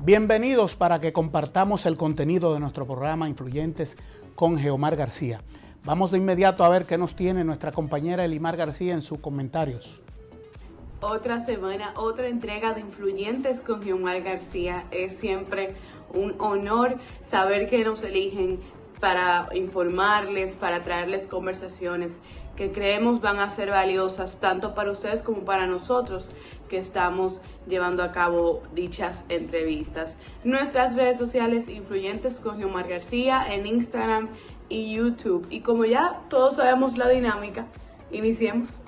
Bienvenidos para que compartamos el contenido de nuestro programa Influyentes con Geomar García. Vamos de inmediato a ver qué nos tiene nuestra compañera Elimar García en sus comentarios. Otra semana, otra entrega de Influyentes con Geomar García. Es siempre un honor saber que nos eligen para informarles, para traerles conversaciones que creemos van a ser valiosas tanto para ustedes como para nosotros que estamos llevando a cabo dichas entrevistas. Nuestras redes sociales Influyentes con Geomar García en Instagram y YouTube. Y como ya todos sabemos la dinámica, iniciemos.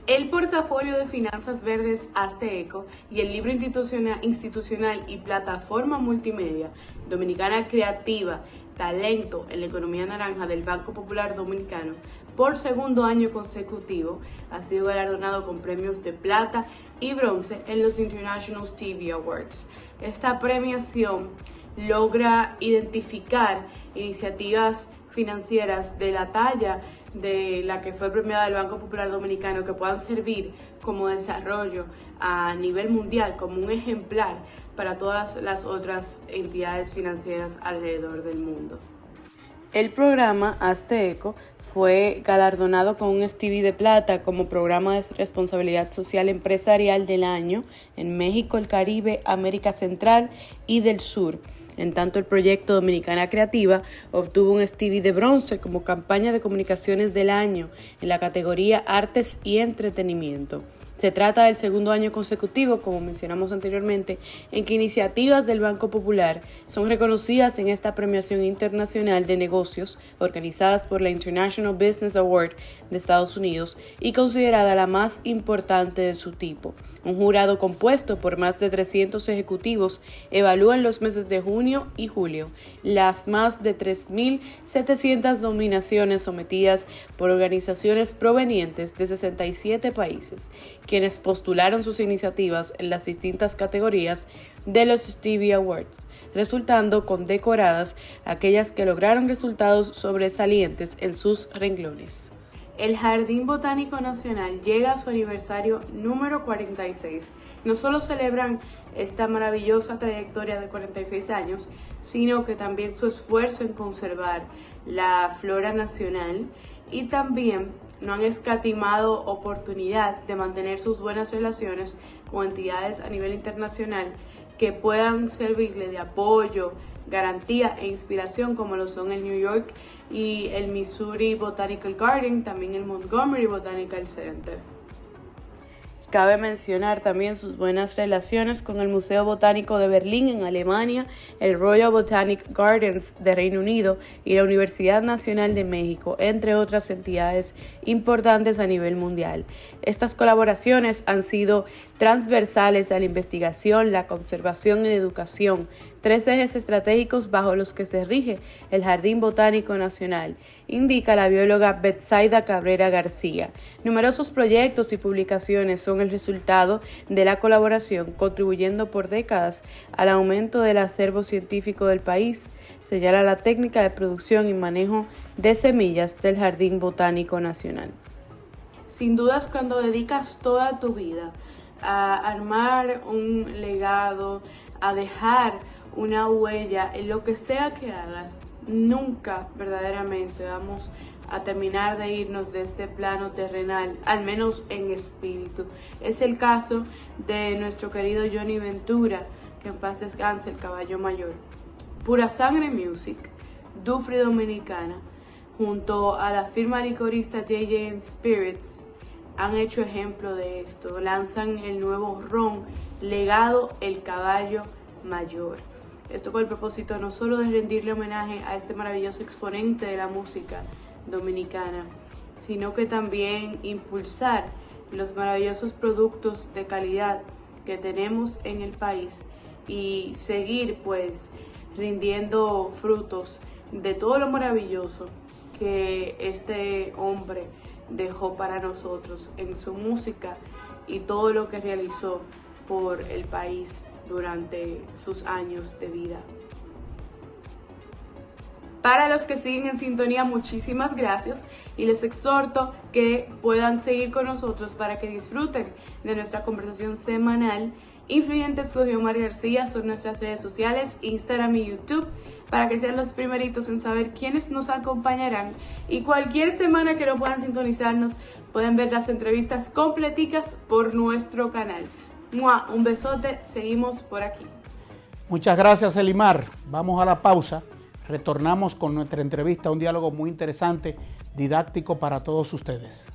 El portafolio de finanzas verdes Azteeco y el libro institucional y plataforma multimedia Dominicana Creativa, Talento en la Economía Naranja del Banco Popular Dominicano, por segundo año consecutivo, ha sido galardonado con premios de plata y bronce en los International TV Awards. Esta premiación logra identificar iniciativas financieras de la talla de la que fue premiada el Banco Popular Dominicano que puedan servir como desarrollo a nivel mundial, como un ejemplar para todas las otras entidades financieras alrededor del mundo. El programa Azteeco fue galardonado con un Stevie de Plata como programa de responsabilidad social empresarial del año en México, el Caribe, América Central y del Sur. En tanto, el proyecto Dominicana Creativa obtuvo un Stevie de bronce como campaña de comunicaciones del año en la categoría Artes y Entretenimiento. Se trata del segundo año consecutivo, como mencionamos anteriormente, en que iniciativas del Banco Popular son reconocidas en esta premiación internacional de negocios organizadas por la International Business Award de Estados Unidos y considerada la más importante de su tipo. Un jurado compuesto por más de 300 ejecutivos evalúa en los meses de junio y julio las más de 3.700 nominaciones sometidas por organizaciones provenientes de 67 países, quienes postularon sus iniciativas en las distintas categorías de los Stevie Awards, resultando condecoradas aquellas que lograron resultados sobresalientes en sus renglones. El Jardín Botánico Nacional llega a su aniversario número 46. No solo celebran esta maravillosa trayectoria de 46 años, sino que también su esfuerzo en conservar la flora nacional y también no han escatimado oportunidad de mantener sus buenas relaciones con entidades a nivel internacional que puedan servirle de apoyo, garantía e inspiración, como lo son el New York y el Missouri Botanical Garden, también el Montgomery Botanical Center. Cabe mencionar también sus buenas relaciones con el Museo Botánico de Berlín en Alemania, el Royal Botanic Gardens de Reino Unido y la Universidad Nacional de México, entre otras entidades importantes a nivel mundial. Estas colaboraciones han sido transversales a la investigación, la conservación y la educación, tres ejes estratégicos bajo los que se rige el Jardín Botánico Nacional, indica la bióloga Betsaida Cabrera García. Numerosos proyectos y publicaciones son el resultado de la colaboración, contribuyendo por décadas al aumento del acervo científico del país, señala la técnica de producción y manejo de semillas del Jardín Botánico Nacional. Sin dudas, cuando dedicas toda tu vida a armar un legado, a dejar una huella en lo que sea que hagas, nunca verdaderamente vamos a terminar de irnos de este plano terrenal, al menos en espíritu. Es el caso de nuestro querido Johnny Ventura, que en paz descanse, el caballo mayor. Pura Sangre Music, Dufry Dominicana, junto a la firma licorista JJ Spirits, han hecho ejemplo de esto. Lanzan el nuevo ron Legado El Caballo Mayor. Esto con el propósito no solo de rendirle homenaje a este maravilloso exponente de la música dominicana, sino que también impulsar los maravillosos productos de calidad que tenemos en el país y seguir pues rindiendo frutos de todo lo maravilloso que este hombre dejó para nosotros en su música y todo lo que realizó por el país durante sus años de vida. Para los que siguen en sintonía, muchísimas gracias y les exhorto que puedan seguir con nosotros para que disfruten de nuestra conversación semanal Influyentes con Geomar García son nuestras redes sociales, Instagram y YouTube, para que sean los primeritos en saber quiénes nos acompañarán. Y cualquier semana que no puedan sintonizarnos, pueden ver las entrevistas completicas por nuestro canal. ¡Mua! Un besote, seguimos por aquí. Muchas gracias, Elimar. Vamos a la pausa. Retornamos con nuestra entrevista, un diálogo muy interesante, didáctico para todos ustedes.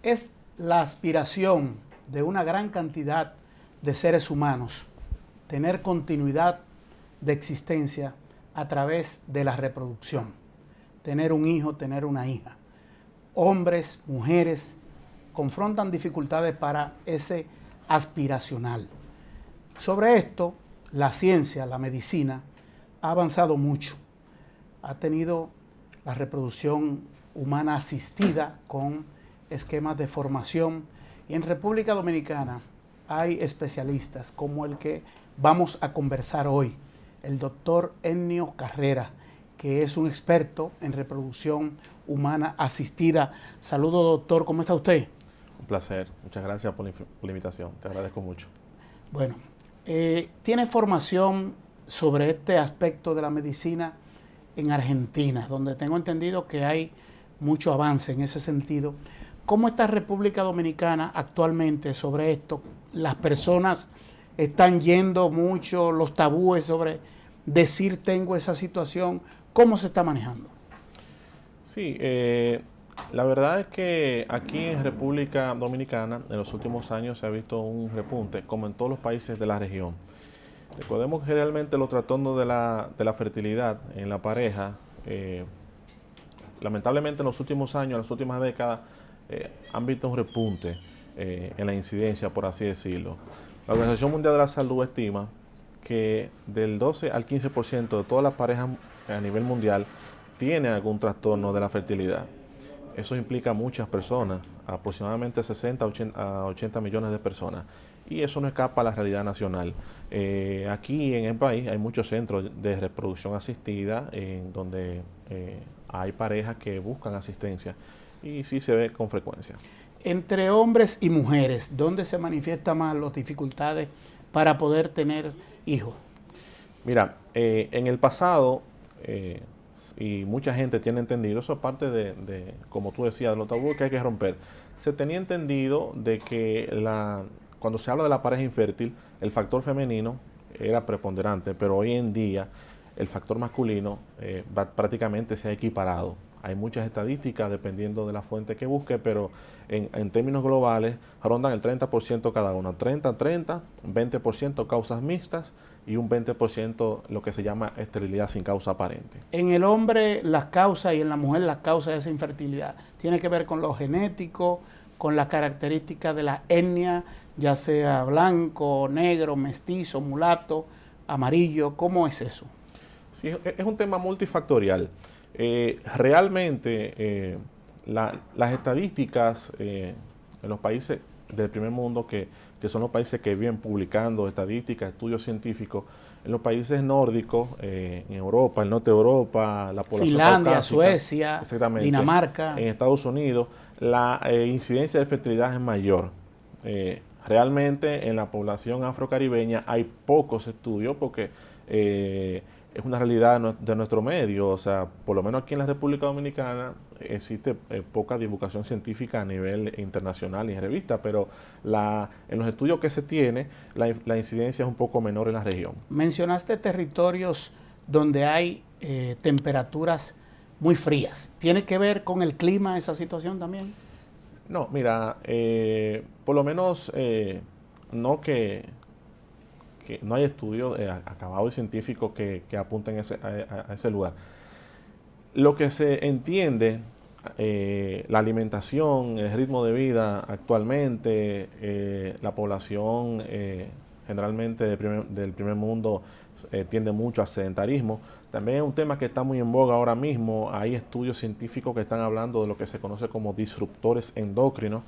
Es la aspiración de una gran cantidad de seres humanos tener continuidad de existencia a través de la reproducción, tener un hijo, tener una hija. Hombres, mujeres, confrontan dificultades para ese aspiracional. Sobre esto, la ciencia, la medicina, ha avanzado mucho. Ha tenido la reproducción humana asistida con esquemas de formación, y en República Dominicana hay especialistas como el que vamos a conversar hoy, el doctor Ennio Carrera, que es un experto en reproducción humana asistida. Saludos, doctor, ¿cómo está usted? Un placer, muchas gracias por la invitación, te agradezco mucho. Bueno, tiene formación sobre este aspecto de la medicina en Argentina, donde tengo entendido que hay mucho avance en ese sentido. ¿Cómo está República Dominicana actualmente sobre esto? Las personas están yendo mucho, los tabúes sobre decir tengo esa situación. ¿Cómo se está manejando? Sí, la verdad es que aquí en República Dominicana en los últimos años se ha visto un repunte, como en todos los países de la región. Recordemos que realmente los trastornos de la fertilidad en la pareja, lamentablemente en los últimos años, en las últimas décadas, han visto un repunte en la incidencia, por así decirlo. La Organización Mundial de la Salud estima que del 12 al 15% de todas las parejas a nivel mundial tienen algún trastorno de la fertilidad. Eso implica muchas personas, aproximadamente 60 a 80 millones de personas. Y eso no escapa a la realidad nacional. Aquí en el país hay muchos centros de reproducción asistida en donde hay parejas que buscan asistencia. Y sí se ve con frecuencia. Entre hombres y mujeres, ¿dónde se manifiestan más las dificultades para poder tener hijos? Mira, en el pasado, y mucha gente tiene entendido, eso aparte de, como tú decías, de los tabúes que hay que romper, se tenía entendido de que cuando se habla de la pareja infértil, el factor femenino era preponderante, pero hoy en día el factor masculino prácticamente se ha equiparado. Hay muchas estadísticas dependiendo de la fuente que busque, pero en términos globales rondan el 30% cada uno. 30-30, 20% causas mixtas y un 20% lo que se llama esterilidad sin causa aparente. En el hombre las causas y en la mujer las causas de esa infertilidad tiene que ver con lo genético, con las características de la etnia, ya sea blanco, negro, mestizo, mulato, amarillo. ¿Cómo es eso? Sí, es un tema multifactorial. Realmente las estadísticas en los países del primer mundo, que son los países que vienen publicando estadísticas, estudios científicos, en los países nórdicos, en Europa, el norte de Europa, la población Finlandia, caucásica, Suecia, Dinamarca. En Estados Unidos, la incidencia de fertilidad es mayor. Realmente en la población afrocaribeña hay pocos estudios porque es una realidad de nuestro medio, o sea, por lo menos aquí en la República Dominicana existe poca divulgación científica a nivel internacional y en revistas, pero en los estudios que se tiene, la incidencia es un poco menor en la región. Mencionaste territorios donde hay temperaturas muy frías. ¿Tiene que ver con el clima esa situación también? No, mira, por lo menos no que no hay estudios acabados y científicos que apunten a ese lugar. Lo que se entiende, la alimentación, el ritmo de vida actualmente, la población generalmente del primer mundo tiende mucho al sedentarismo. También es un tema que está muy en boga ahora mismo. Hay estudios científicos que están hablando de lo que se conoce como disruptores endocrinos,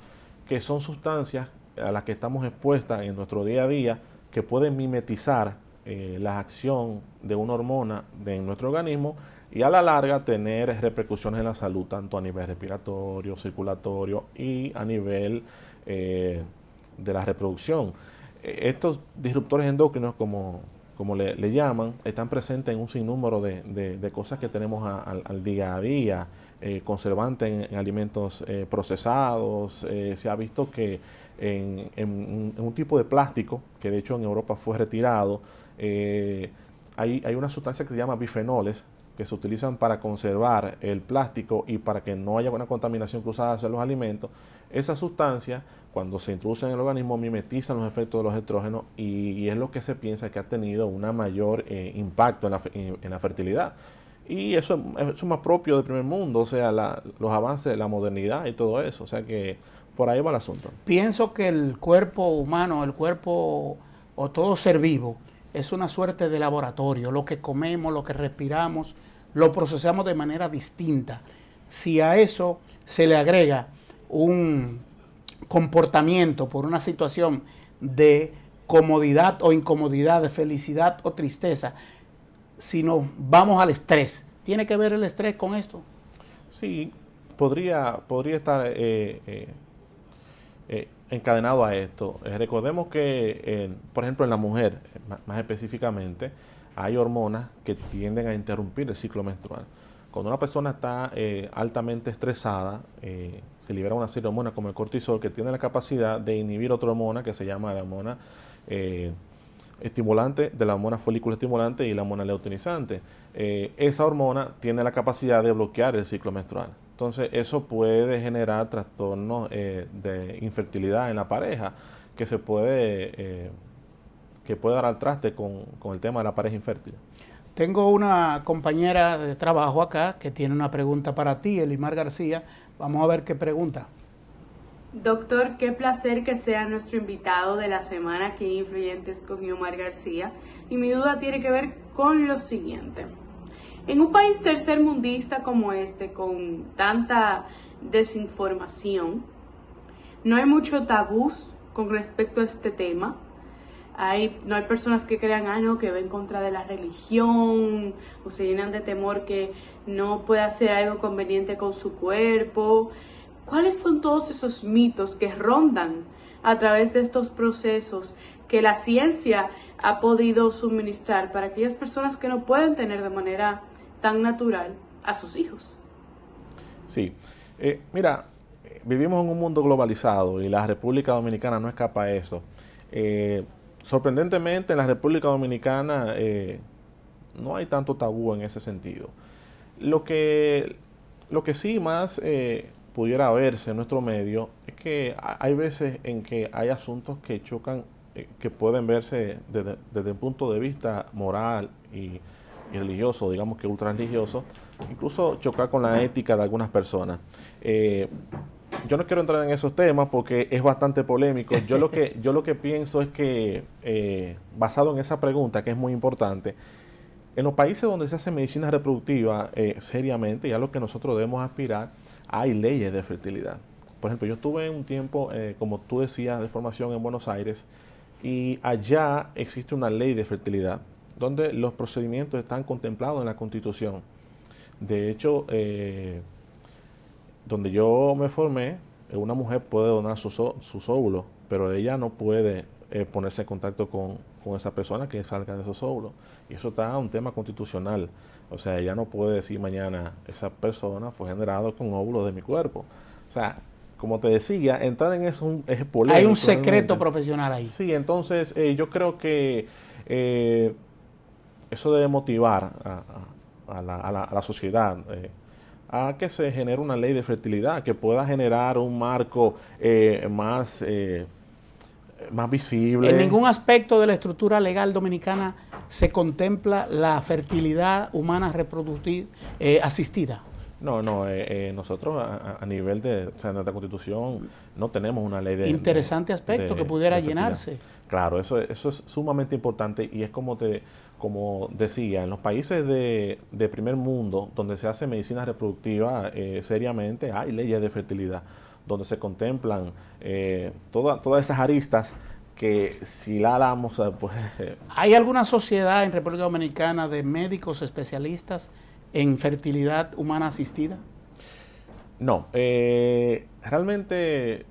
que son sustancias a las que estamos expuestas en nuestro día a día que pueden mimetizar la acción de una hormona en nuestro organismo y a la larga tener repercusiones en la salud, tanto a nivel respiratorio, circulatorio y a nivel de la reproducción. Estos disruptores endocrinos, como le llaman, están presentes en un sinnúmero de cosas que tenemos al día a día, conservantes en alimentos procesados. Se ha visto que en un tipo de plástico, que de hecho en Europa fue retirado, hay una sustancia que se llama bifenoles, que se utilizan para conservar el plástico y para que no haya una contaminación cruzada hacia los alimentos. Esas sustancias, cuando se introducen en el organismo, mimetizan los efectos de los estrógenos y es lo que se piensa que ha tenido un mayor impacto en la fertilidad. Y eso es más propio del primer mundo, o sea, los avances de la modernidad y todo eso. O sea que por ahí va el asunto. Pienso que el cuerpo humano, el cuerpo o todo ser vivo, es una suerte de laboratorio. Lo que comemos, lo que respiramos, lo procesamos de manera distinta. Si a eso se le agrega un comportamiento por una situación de comodidad o incomodidad, de felicidad o tristeza, si nos vamos al estrés, ¿tiene que ver el estrés con esto? Sí, podría estar encadenado a esto. Recordemos que, por ejemplo, en la mujer, más específicamente, hay hormonas que tienden a interrumpir el ciclo menstrual. Cuando una persona está altamente estresada, se libera una serie de hormonas como el cortisol, que tiene la capacidad de inhibir otra hormona que se llama la hormona estimulante, de la hormona folículo estimulante y la hormona luteinizante. Esa hormona tiene la capacidad de bloquear el ciclo menstrual. Entonces eso puede generar trastornos de infertilidad en la pareja, que puede dar al traste con el tema de la pareja infértil. Tengo una compañera de trabajo acá que tiene una pregunta para ti, Elimar García. Vamos a ver qué pregunta. Doctor, qué placer que sea nuestro invitado de la semana aquí en Influyentes con Elimar García. Y mi duda tiene que ver con lo siguiente. En un país tercermundista como este, con tanta desinformación, no hay mucho tabús con respecto a este tema. No hay personas que crean, que va en contra de la religión, o se llenan de temor que no puede hacer algo conveniente con su cuerpo. ¿Cuáles son todos esos mitos que rondan a través de estos procesos que la ciencia ha podido suministrar para aquellas personas que no pueden tener de manera tan natural a sus hijos? Sí, mira, vivimos en un mundo globalizado y la República Dominicana no escapa a eso. Sorprendentemente, en la República Dominicana no hay tanto tabú en ese sentido. Lo que sí más pudiera verse en nuestro medio es que hay veces en que hay asuntos que chocan, que pueden verse desde el punto de vista moral y religioso, digamos que ultra religioso, incluso chocar con la ética de algunas personas. Yo no quiero entrar en esos temas porque es bastante polémico. Yo lo que pienso es que, basado en esa pregunta, que es muy importante, en los países donde se hace medicina reproductiva seriamente, ya lo que nosotros debemos aspirar, hay leyes de fertilidad. Por ejemplo, yo estuve un tiempo, como tú decías, de formación en Buenos Aires, y allá existe una ley de fertilidad, donde los procedimientos están contemplados en la Constitución. De hecho, donde yo me formé, una mujer puede donar sus óvulos, pero ella no puede ponerse en contacto con esa persona que salga de esos óvulos. Y eso está un tema constitucional. O sea, ella no puede decir mañana, esa persona fue generada con óvulos de mi cuerpo. O sea, como te decía, entrar en eso es polémico. Hay un secreto profesional ahí. Sí, entonces yo creo que eso debe motivar a la sociedad a que se genere una ley de fertilidad que pueda generar un marco más visible. En ningún aspecto de la estructura legal dominicana se contempla la fertilidad humana reproductiva asistida. No, nosotros a nivel de nuestra Constitución no tenemos una ley de... Interesante aspecto que pudiera llenarse. Claro, eso es sumamente importante y es como decía, en los países de primer mundo, donde se hace medicina reproductiva seriamente, hay leyes de fertilidad, donde se contemplan todas esas aristas que si la damos, pues... ¿Hay alguna sociedad en República Dominicana de médicos especialistas en fertilidad humana asistida? No, realmente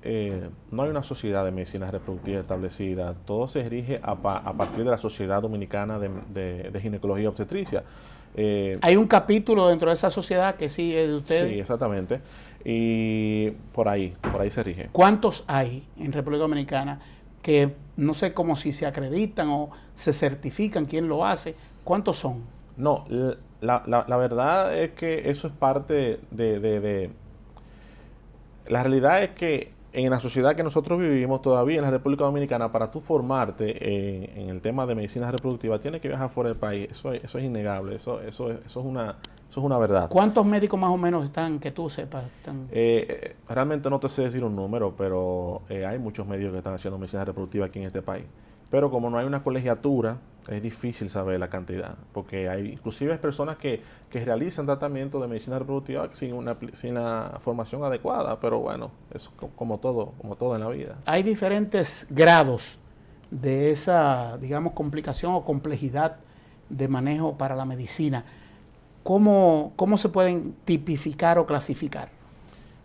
no hay una sociedad de medicina reproductiva establecida. Todo se rige a partir de la Sociedad Dominicana de Ginecología y Obstetricia. ¿Hay un capítulo dentro de esa sociedad que sí es de ustedes? Sí, exactamente. Y por ahí se rige. ¿Cuántos hay en República Dominicana que no sé cómo si se acreditan o se certifican quién lo hace? ¿Cuántos son? No, la verdad es que eso es parte de la realidad es que en la sociedad que nosotros vivimos todavía en la República Dominicana, para tú formarte en el tema de medicina reproductiva, tienes que viajar fuera del país. Eso es innegable, eso es una verdad. ¿Cuántos médicos más o menos están, que tú sepas? Realmente no te sé decir un número, pero hay muchos médicos que están haciendo medicina reproductiva aquí en este país. Pero como no hay una colegiatura, es difícil saber la cantidad, porque hay inclusive personas que realizan tratamiento de medicina reproductiva sin la formación adecuada, pero bueno, eso como todo en la vida. Hay diferentes grados de esa, digamos, complicación o complejidad de manejo para la medicina. ¿Cómo se pueden tipificar o clasificar?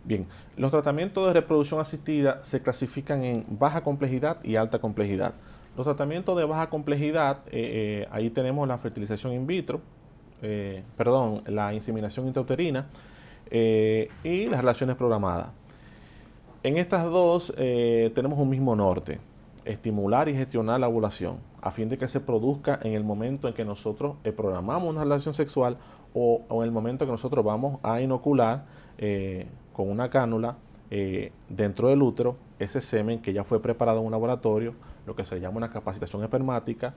Bien, los tratamientos de reproducción asistida se clasifican en baja complejidad y alta complejidad. Los tratamientos de baja complejidad, ahí tenemos la fertilización in vitro, la inseminación intrauterina y las relaciones programadas. En estas dos tenemos un mismo norte, estimular y gestionar la ovulación, a fin de que se produzca en el momento en que nosotros programamos una relación sexual o en el momento que nosotros vamos a inocular con una cánula dentro del útero ese semen que ya fue preparado en un laboratorio, lo que se llama una capacitación espermática,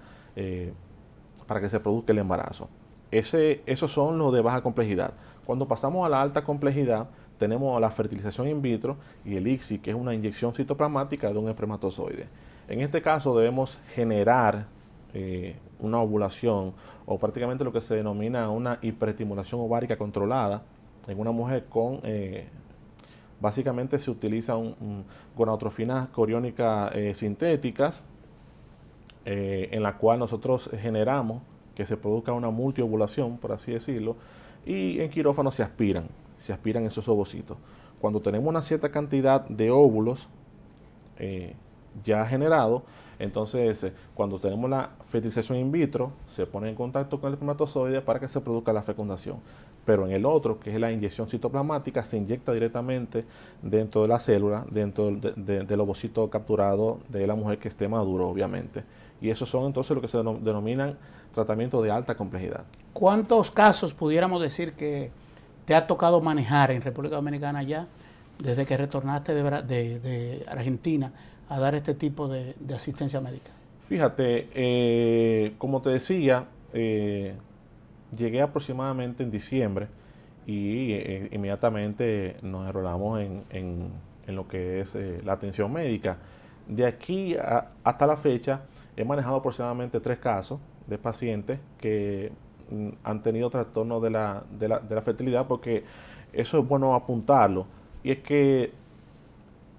para que se produzca el embarazo. Esos son los de baja complejidad. Cuando pasamos a la alta complejidad, tenemos la fertilización in vitro y el ICSI, que es una inyección citoplasmática de un espermatozoide. En este caso debemos generar una ovulación o prácticamente lo que se denomina una hiperestimulación ovárica controlada en una mujer con... básicamente se utiliza gonadotrofinas coriónicas sintéticas, en la cual nosotros generamos que se produzca una multiovulación, por así decirlo, y en quirófano se aspiran esos ovocitos. Cuando tenemos una cierta cantidad de óvulos ya generados, entonces cuando tenemos la fertilización in vitro, se pone en contacto con el espermatozoide para que se produzca la fecundación. Pero en el otro, que es la inyección citoplasmática, se inyecta directamente dentro de la célula, dentro del ovocito capturado de la mujer que esté maduro, obviamente. Y esos son entonces lo que se denominan tratamientos de alta complejidad. ¿Cuántos casos pudiéramos decir que te ha tocado manejar en República Dominicana ya, desde que retornaste de Argentina a dar este tipo de asistencia médica? Fíjate, como te decía, llegué aproximadamente en diciembre y inmediatamente nos enrolamos en lo que es la atención médica. De aquí hasta la fecha he manejado aproximadamente 3 casos de pacientes que han tenido trastornos de la fertilidad, porque eso es bueno apuntarlo. Y es que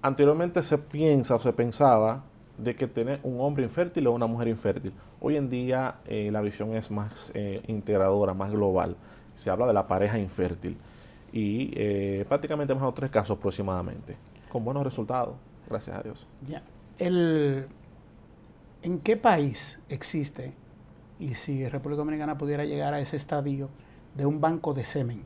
anteriormente se pensaba de que tener un hombre infértil o una mujer infértil. Hoy en día la visión es más integradora, más global. Se habla de la pareja infértil. Y prácticamente hemos dado 3 casos aproximadamente, con buenos resultados, gracias a Dios. Ya. ¿En qué país existe, y si República Dominicana pudiera llegar a ese estadio, de un banco de semen?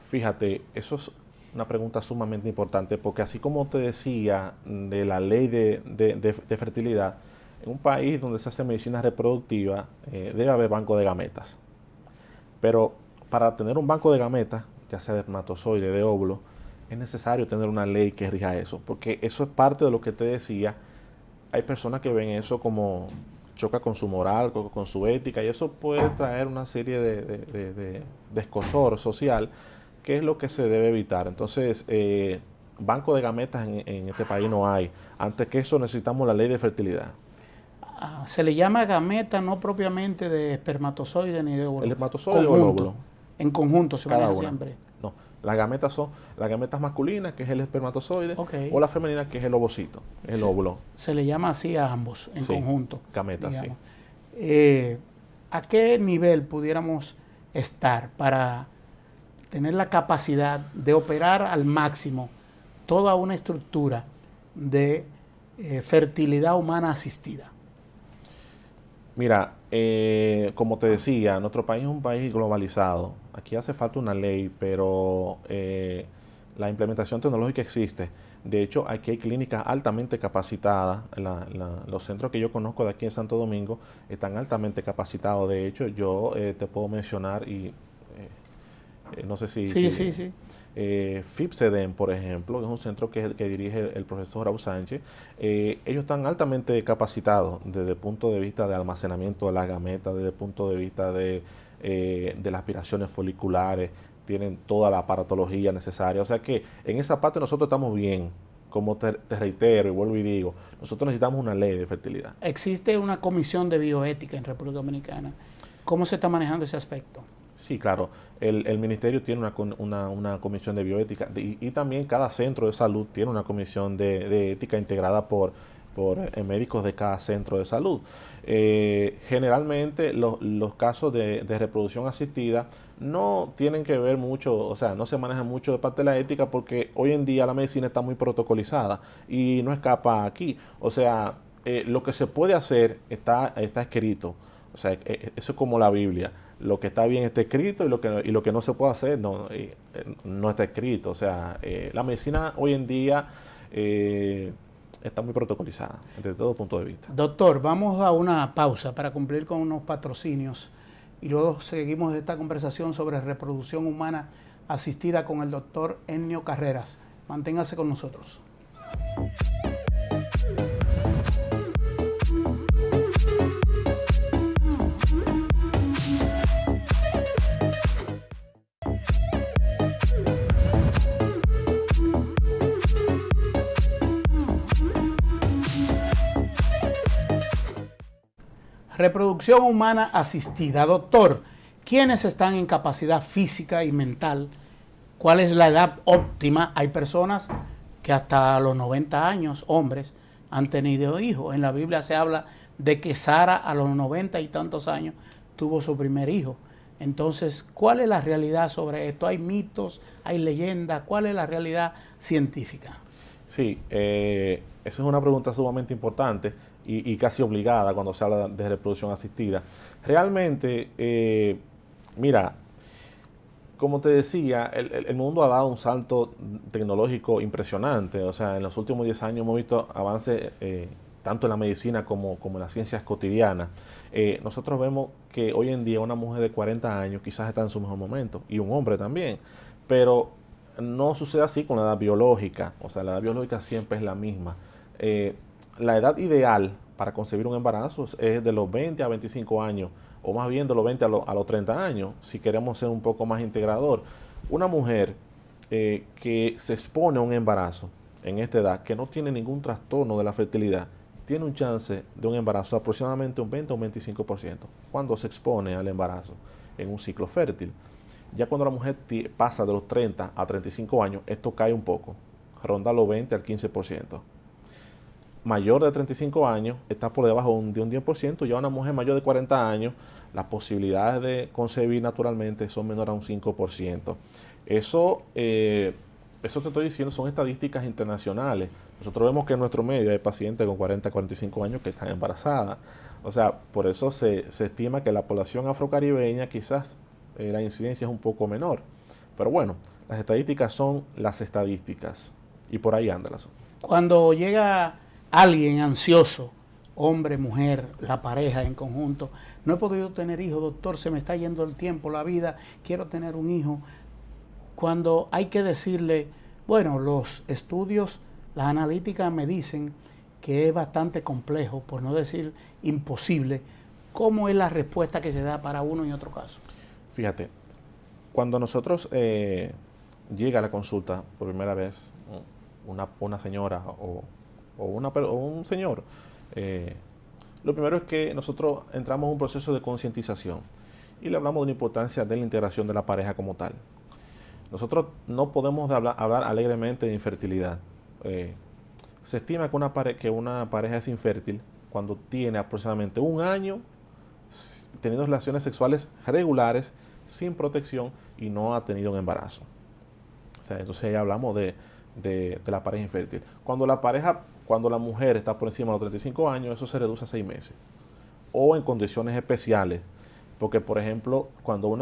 Fíjate, eso es una pregunta sumamente importante, porque así como te decía de la ley de fertilidad, en un país donde se hace medicina reproductiva debe haber banco de gametas. Pero para tener un banco de gametas, ya sea de espermatozoide, de óvulo, es necesario tener una ley que rija eso, porque eso es parte de lo que te decía. Hay personas que ven eso como choca con su moral, con su ética, y eso puede traer una serie de escozor social, que es lo que se debe evitar. Entonces, banco de gametas en este país no hay. Antes que eso necesitamos la ley de fertilidad. Se le llama gameta no propiamente de espermatozoide ni de óvulo. El espermatozoide o el óvulo. En conjunto se maneja Cada una. siempre. No, las gametas son las gametas masculinas, que es el espermatozoide, Okay. o la femenina, que es el ovocito, el óvulo. Se le llama así a ambos, en Sí, conjunto. gametas, digamos. ¿A qué nivel pudiéramos estar para tener la capacidad de operar al máximo toda una estructura de fertilidad humana asistida? Mira, como te decía, nuestro país es un país globalizado. Aquí hace falta una ley, pero la implementación tecnológica existe. De hecho, aquí hay clínicas altamente capacitadas. Los centros que yo conozco de aquí en Santo Domingo están altamente capacitados. De hecho, yo te puedo mencionar y no sé si... Sí. FIPSEDEM, por ejemplo, que es un centro que dirige el profesor Raúl Sánchez. Ellos están altamente capacitados desde el punto de vista de almacenamiento de las gametas, desde el punto de vista de las aspiraciones foliculares, tienen toda la aparatología necesaria. O sea que en esa parte nosotros estamos bien. Como te reitero y vuelvo y digo, nosotros necesitamos una ley de fertilidad. Existe una comisión de bioética en República Dominicana. ¿Cómo se está manejando ese aspecto? Sí, claro. El ministerio tiene una comisión de bioética y también cada centro de salud tiene una comisión de ética integrada por médicos de cada centro de salud. Generalmente los casos de reproducción asistida no tienen que ver mucho, o sea, no se manejan mucho de parte de la ética porque hoy en día la medicina está muy protocolizada y no escapa aquí. O sea, lo que se puede hacer está escrito. O sea, eso es como la Biblia. Lo que está bien está escrito y lo que no se puede hacer no está escrito. O sea, la medicina hoy en día está muy protocolizada desde todo punto de vista. Doctor, vamos a una pausa para cumplir con unos patrocinios y luego seguimos esta conversación sobre reproducción humana asistida con el doctor Ennio Carreras. Manténgase con nosotros. Reproducción humana asistida. Doctor, ¿quiénes están en capacidad física y mental? ¿Cuál es la edad óptima? Hay personas que hasta los 90 años, hombres, han tenido hijos. En la Biblia se habla de que Sara a los 90 y tantos años tuvo su primer hijo. Entonces, ¿cuál es la realidad sobre esto? ¿Hay mitos? ¿Hay leyendas? ¿Cuál es la realidad científica? Sí, eso es una pregunta sumamente importante y casi obligada cuando se habla de reproducción asistida. Realmente, mira, como te decía, el mundo ha dado un salto tecnológico impresionante. O sea, en los últimos 10 años hemos visto avances tanto en la medicina como en las ciencias cotidianas. Nosotros vemos que hoy en día una mujer de 40 años quizás está en su mejor momento, y un hombre también, pero no sucede así con la edad biológica. O sea, la edad biológica siempre es la misma. La edad ideal para concebir un embarazo es de los 20 a 25 años, o más bien de los 20 a los 30 años, si queremos ser un poco más integrador. Una mujer que se expone a un embarazo en esta edad, que no tiene ningún trastorno de la fertilidad, tiene un chance de un embarazo de aproximadamente un 20 o un 25% cuando se expone al embarazo en un ciclo fértil. Ya cuando la mujer pasa de los 30 a 35 años, esto cae un poco, ronda los 20 al 15%. Mayor de 35 años está por debajo de un 10%, ya una mujer mayor de 40 años, las posibilidades de concebir naturalmente son menores a un 5%. Eso te estoy diciendo, son estadísticas internacionales. Nosotros vemos que en nuestro medio hay pacientes con 40 a 45 años que están embarazadas. O sea, por eso se estima que la población afrocaribeña quizás la incidencia es un poco menor. Pero bueno, las estadísticas son las estadísticas y por ahí ándalas. Cuando llega alguien ansioso, hombre, mujer, la pareja en conjunto, no he podido tener hijos, doctor, se me está yendo el tiempo, la vida, quiero tener un hijo. Cuando hay que decirle, bueno, los estudios, las analíticas me dicen que es bastante complejo, por no decir imposible, ¿cómo es la respuesta que se da para uno y otro caso? Fíjate, cuando nosotros llega a la consulta por primera vez, una señora o un señor, lo primero es que nosotros entramos en un proceso de concientización y le hablamos de la importancia de la integración de la pareja como tal. Nosotros no podemos hablar alegremente de infertilidad. Se estima que una pareja es infértil cuando tiene aproximadamente un año teniendo relaciones sexuales regulares, sin protección y no ha tenido un embarazo. O sea, entonces ya hablamos de la pareja infértil. Cuando la mujer está por encima de los 35 años, eso se reduce a 6 meses. O en condiciones especiales. Porque, por ejemplo, cuando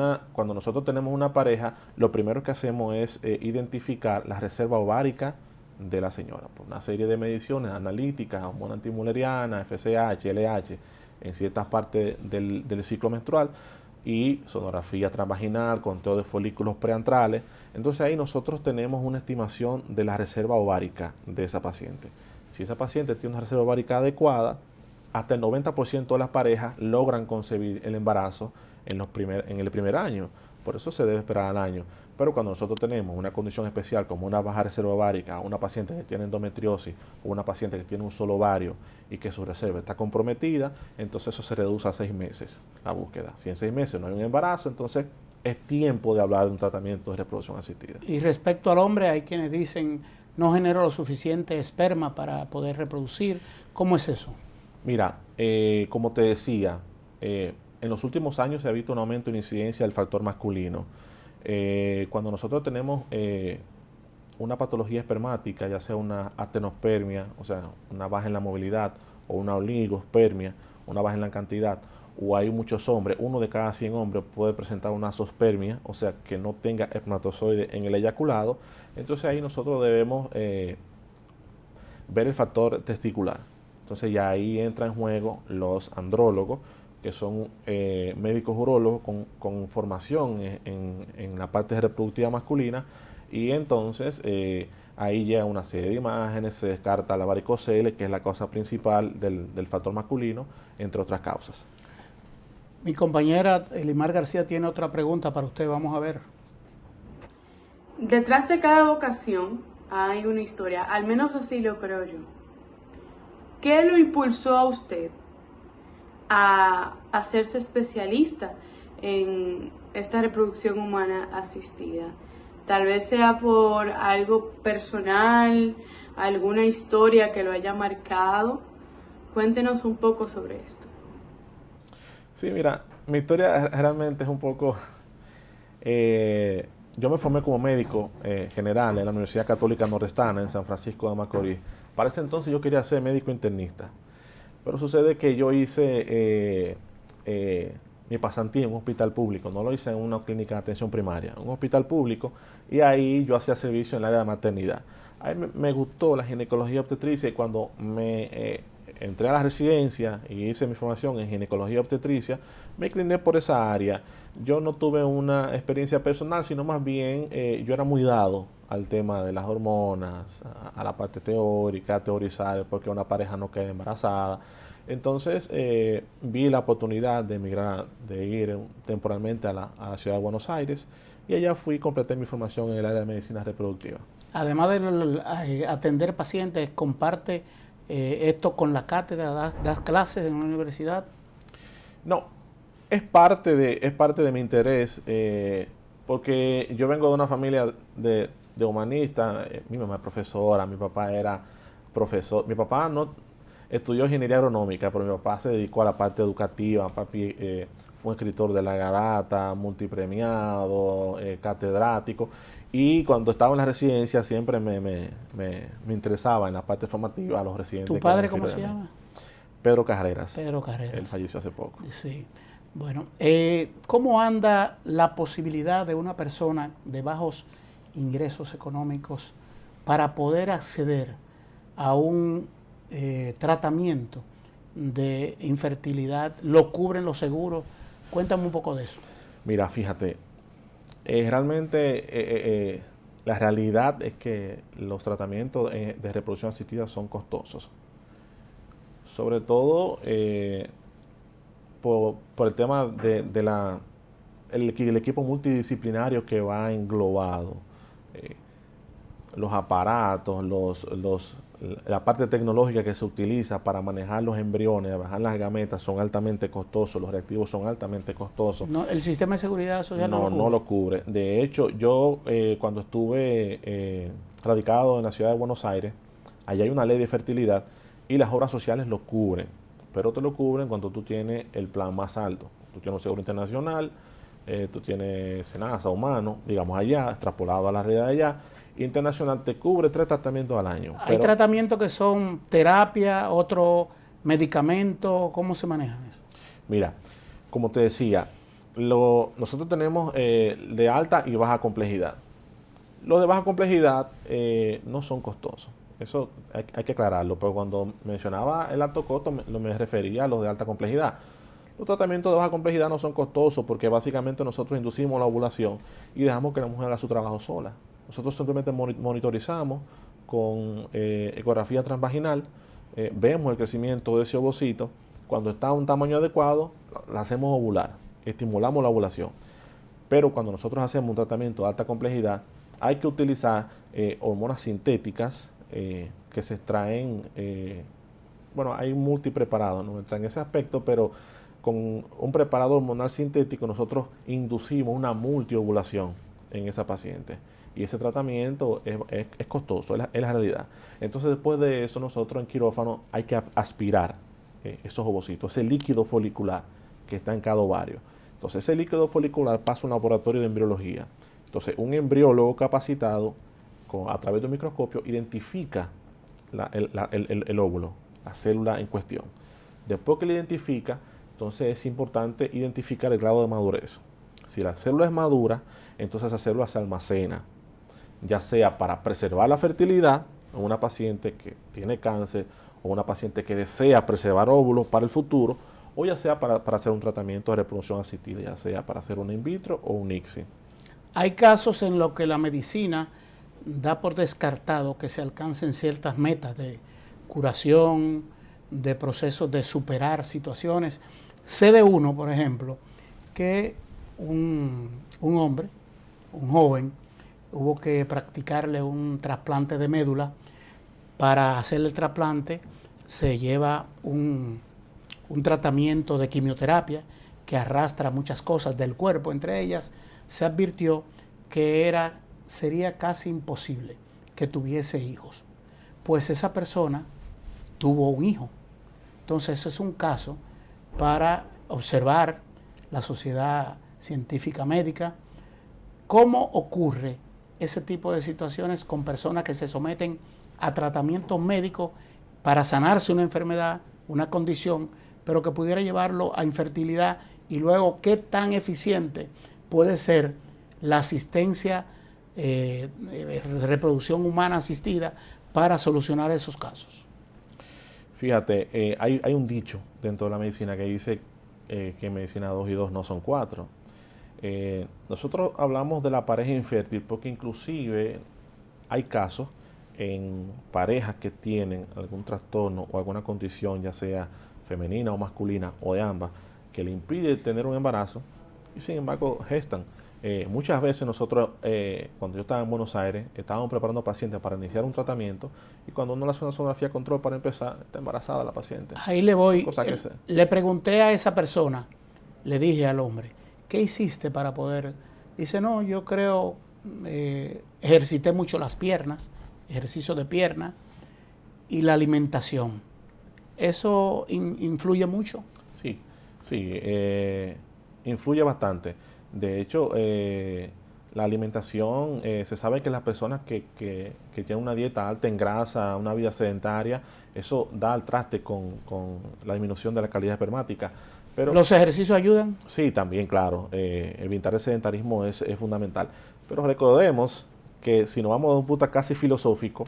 nosotros tenemos una pareja, lo primero que hacemos es identificar la reserva ovárica de la señora. Por una serie de mediciones analíticas, hormona antimuleriana, FSH, LH, en ciertas partes del ciclo menstrual, y sonografía transvaginal, conteo de folículos preantrales. Entonces ahí nosotros tenemos una estimación de la reserva ovárica de esa paciente. Si esa paciente tiene una reserva ovárica adecuada, hasta el 90% de las parejas logran concebir el embarazo en el primer año. Por eso se debe esperar al año. Pero cuando nosotros tenemos una condición especial como una baja reserva ovárica, una paciente que tiene endometriosis o una paciente que tiene un solo ovario y que su reserva está comprometida, entonces eso se reduce a 6 meses la búsqueda. Si en 6 meses no hay un embarazo, entonces es tiempo de hablar de un tratamiento de reproducción asistida. Y respecto al hombre, hay quienes dicen no genero lo suficiente esperma para poder reproducir. ¿Cómo es eso? Mira, como te decía, en los últimos años se ha visto un aumento en incidencia del factor masculino. Cuando nosotros tenemos una patología espermática, ya sea una atenospermia, o sea, una baja en la movilidad, o una oligospermia, una baja en la cantidad, o hay muchos hombres, 1 de cada 100 hombres puede presentar una zoospermia, o sea, que no tenga espermatozoide en el eyaculado, entonces ahí nosotros debemos ver el factor testicular. Entonces ya ahí entra en juego los andrólogos, que son médicos urólogos con formación en la parte reproductiva masculina, y entonces ahí llega una serie de imágenes, se descarta la varicocele, que es la causa principal del factor masculino, entre otras causas. Mi compañera Elimar García tiene otra pregunta para usted, vamos a ver. Detrás de cada vocación hay una historia, al menos así lo creo yo. ¿Qué lo impulsó a usted a hacerse especialista en esta reproducción humana asistida? Tal vez sea por algo personal, alguna historia que lo haya marcado. Cuéntenos un poco sobre esto. Sí, mira, mi historia realmente es un poco... yo me formé como médico general en la Universidad Católica Nordestana en San Francisco de Macorís. Para ese entonces yo quería ser médico internista. Pero sucede que yo hice mi pasantía en un hospital público, no lo hice en una clínica de atención primaria, en un hospital público, y ahí yo hacía servicio en el área de maternidad. Ahí me gustó la ginecología obstetricia, y cuando me entré a la residencia y hice mi formación en ginecología obstetricia, me incliné por esa área. Yo no tuve una experiencia personal, sino más bien yo era muy dado al tema de las hormonas, a la parte teórica, a teorizar por qué una pareja no queda embarazada. Entonces vi la oportunidad de emigrar, de ir temporalmente a la ciudad de Buenos Aires, y allá completé mi formación en el área de medicina reproductiva. Además de atender pacientes, comparte esto con la cátedra, das clases en una universidad. No, es parte de mi interés, porque yo vengo de una familia de humanistas. Mi mamá es profesora, mi papá era profesor. Mi papá no estudió ingeniería agronómica, pero mi papá se dedicó a la parte educativa. Papi fue un escritor de larga data, multipremiado, catedrático. Y cuando estaba en la residencia siempre me interesaba en la parte formativa a los residentes. ¿Tu padre cómo se llama? Pedro Carreras. Pedro Carreras. Él falleció hace poco. Sí. Bueno, ¿cómo anda la posibilidad de una persona de bajos ingresos económicos para poder acceder a un tratamiento de infertilidad? ¿Lo cubren los seguros? Cuéntame un poco de eso. Mira, fíjate, realmente la realidad es que los tratamientos de reproducción asistida son costosos. Sobre todo por el tema el equipo multidisciplinario que va englobado. los aparatos, la parte tecnológica que se utiliza para manejar los embriones, manejar las gametas son altamente costosos, los reactivos son altamente costosos. No, el sistema de seguridad social no lo cubre. De hecho, yo cuando estuve radicado en la ciudad de Buenos Aires, allá hay una ley de fertilidad y las obras sociales lo cubren, pero te lo cubren cuando tú tienes el plan más alto. Tú tienes un seguro internacional, tú tienes SENASA, humano, digamos allá, extrapolado a la realidad de allá. Internacional te cubre 3 tratamientos al año. ¿Hay tratamientos que son terapia, otro medicamento? ¿Cómo se maneja eso? Mira, como te decía, nosotros tenemos de alta y baja complejidad. Los de baja complejidad no son costosos. Eso hay que aclararlo, pero cuando mencionaba el alto costo me refería a los de alta complejidad. Los tratamientos de baja complejidad no son costosos porque básicamente nosotros inducimos la ovulación y dejamos que la mujer haga su trabajo sola. Nosotros simplemente monitorizamos con ecografía transvaginal, vemos el crecimiento de ese ovocito. Cuando está a un tamaño adecuado, la hacemos ovular, estimulamos la ovulación. Pero cuando nosotros hacemos un tratamiento de alta complejidad, hay que utilizar hormonas sintéticas que se extraen, hay multipreparados, no entra en ese aspecto, pero con un preparado hormonal sintético nosotros inducimos una multiovulación en esa paciente. Y ese tratamiento es costoso, es la realidad. Entonces, después de eso, nosotros en quirófano hay que aspirar esos ovocitos, ese líquido folicular que está en cada ovario. Entonces, ese líquido folicular pasa a un laboratorio de embriología. Entonces, un embriólogo capacitado, a través de un microscopio, identifica el óvulo, la célula en cuestión. Después que lo identifica, entonces es importante identificar el grado de madurez. Si la célula es madura, entonces esa célula se almacena, ya sea para preservar la fertilidad en una paciente que tiene cáncer o una paciente que desea preservar óvulos para el futuro, o ya sea para hacer un tratamiento de reproducción asistida, ya sea para hacer un in vitro o un ICSI. Hay casos en los que la medicina da por descartado que se alcancen ciertas metas de curación, de procesos de superar situaciones. Sé de uno, por ejemplo, que un hombre, un joven, hubo que practicarle un trasplante de médula. Para hacerle el trasplante se lleva un tratamiento de quimioterapia que arrastra muchas cosas del cuerpo. Entre ellas se advirtió que sería casi imposible que tuviese hijos, pues esa persona tuvo un hijo. Entonces eso es un caso para observar la sociedad científica médica, cómo ocurre ese tipo de situaciones con personas que se someten a tratamientos médicos para sanarse una enfermedad, una condición, pero que pudiera llevarlo a infertilidad, y luego qué tan eficiente puede ser la asistencia de reproducción humana asistida para solucionar esos casos. Fíjate, hay un dicho dentro de la medicina que dice que medicina 2 y 2 no son 4. Nosotros hablamos de la pareja infértil porque inclusive hay casos en parejas que tienen algún trastorno o alguna condición, ya sea femenina o masculina o de ambas, que le impide tener un embarazo y sin embargo gestan. Muchas veces nosotros, cuando yo estaba en Buenos Aires, estábamos preparando pacientes para iniciar un tratamiento y cuando uno le hace una sonografía control para empezar, está embarazada la paciente. Ahí le voy. Le pregunté a esa persona, le dije al hombre, ¿qué hiciste para poder? Dice, no, yo creo, ejercité mucho las piernas, ejercicio de pierna y la alimentación. ¿Eso influye mucho? Sí, influye bastante. De hecho, la alimentación, se sabe que las personas que tienen una dieta alta en grasa, una vida sedentaria, eso da al traste con la disminución de la calidad espermática. Pero, ¿los ejercicios ayudan? Sí, también, claro. Evitar el sedentarismo es fundamental. Pero recordemos que si nos vamos a un punto casi filosófico,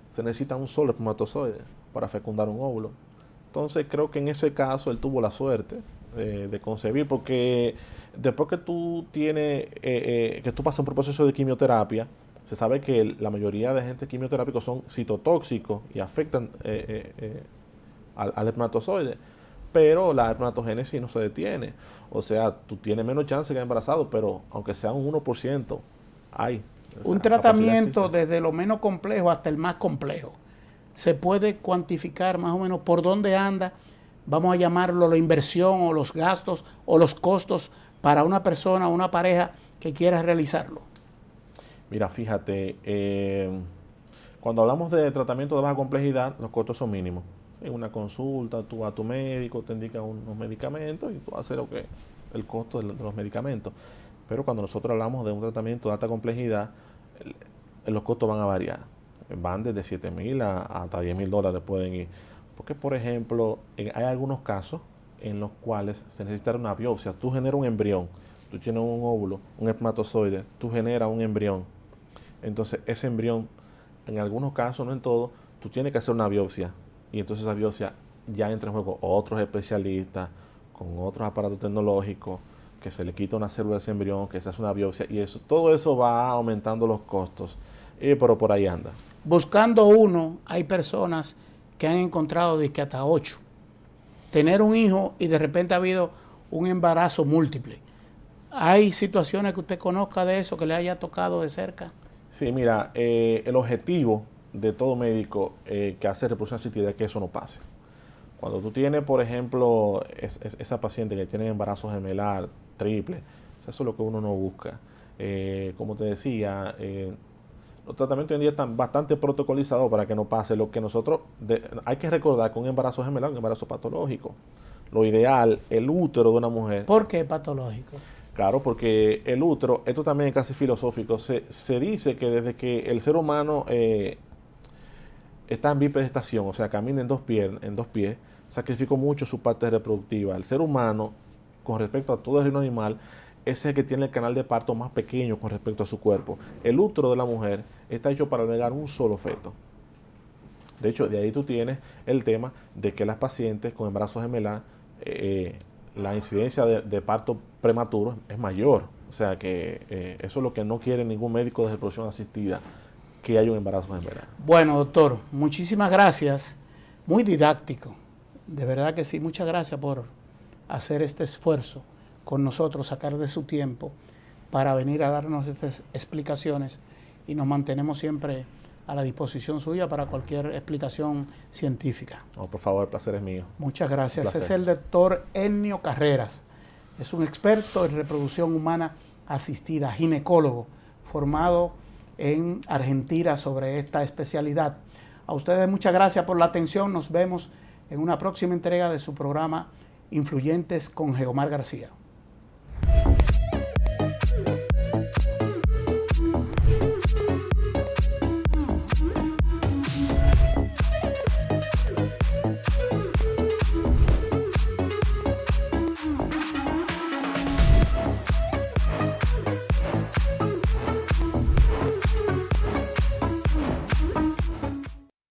se necesita un solo espermatozoide para fecundar un óvulo. Entonces creo que en ese caso él tuvo la suerte de concebir, porque después que tú pasas por un proceso de quimioterapia, se sabe que la mayoría de agentes quimioterápicos son citotóxicos y afectan al espermatozoide, pero la espermatogénesis no se detiene. O sea, tú tienes menos chance de quedar embarazado, pero aunque sea un 1%, hay Un tratamiento desde lo menos complejo hasta el más complejo. ¿Se puede cuantificar más o menos por dónde anda, vamos a llamarlo, la inversión o los gastos o los costos para una persona o una pareja que quiera realizarlo? Mira, fíjate, cuando hablamos de tratamiento de baja complejidad, los costos son mínimos. En una consulta, tú vas a tu médico, te indica unos medicamentos y tú haces el costo de los medicamentos. Pero cuando nosotros hablamos de un tratamiento de alta complejidad, los costos van a variar. Van desde $7,000 hasta $10,000 pueden ir. Porque, por ejemplo, hay algunos casos en los cuales se necesita una biopsia. Tú generas un embrión, tú tienes un óvulo, un espermatozoide, tú generas un embrión. Entonces, ese embrión, en algunos casos, no en todos, tú tienes que hacer una biopsia. Y entonces esa biopsia ya entra en juego otros especialistas, con otros aparatos tecnológicos, que se le quita una célula de ese embrión, que se hace una biopsia, y eso, todo eso va aumentando los costos. Pero por ahí anda. Buscando uno, hay personas que han encontrado de que hasta 8. Tener un hijo y de repente ha habido un embarazo múltiple. ¿Hay situaciones que usted conozca de eso, que le haya tocado de cerca? Sí, mira, el objetivo de todo médico que hace reproducción asistida es que eso no pase. Cuando tú tienes, por ejemplo, esa paciente que tiene embarazo gemelar, triple, eso es lo que uno no busca. Como te decía, los tratamientos hoy en día están bastante protocolizados para que no pase lo que nosotros... hay que recordar que un embarazo gemelar es un embarazo patológico. Lo ideal, el útero de una mujer... ¿Por qué patológico? Claro, porque el útero, esto también es casi filosófico, se dice que desde que el ser humano está en bipedestación, o sea, camina en dos pies, sacrificó mucho su parte reproductiva. El ser humano, con respecto a todo el reino animal, es el que tiene el canal de parto más pequeño con respecto a su cuerpo. El útero de la mujer está hecho para albergar un solo feto. De hecho, de ahí tú tienes el tema de que las pacientes con embarazo gemelar, la incidencia de parto prematuro es mayor. O sea que eso es lo que no quiere ningún médico de reproducción asistida, que haya un embarazo gemelar. Bueno, doctor, muchísimas gracias. Muy didáctico. De verdad que sí, muchas gracias por hacer este esfuerzo con nosotros, sacar de su tiempo para venir a darnos estas explicaciones, y nos mantenemos siempre a la disposición suya para cualquier explicación científica. No, por favor, el placer es mío. Muchas gracias. Es el doctor Ennio Carreras. Es un experto en reproducción humana asistida, ginecólogo, formado en Argentina sobre esta especialidad. A ustedes muchas gracias por la atención. Nos vemos en una próxima entrega de su programa Influyentes con Geomar García.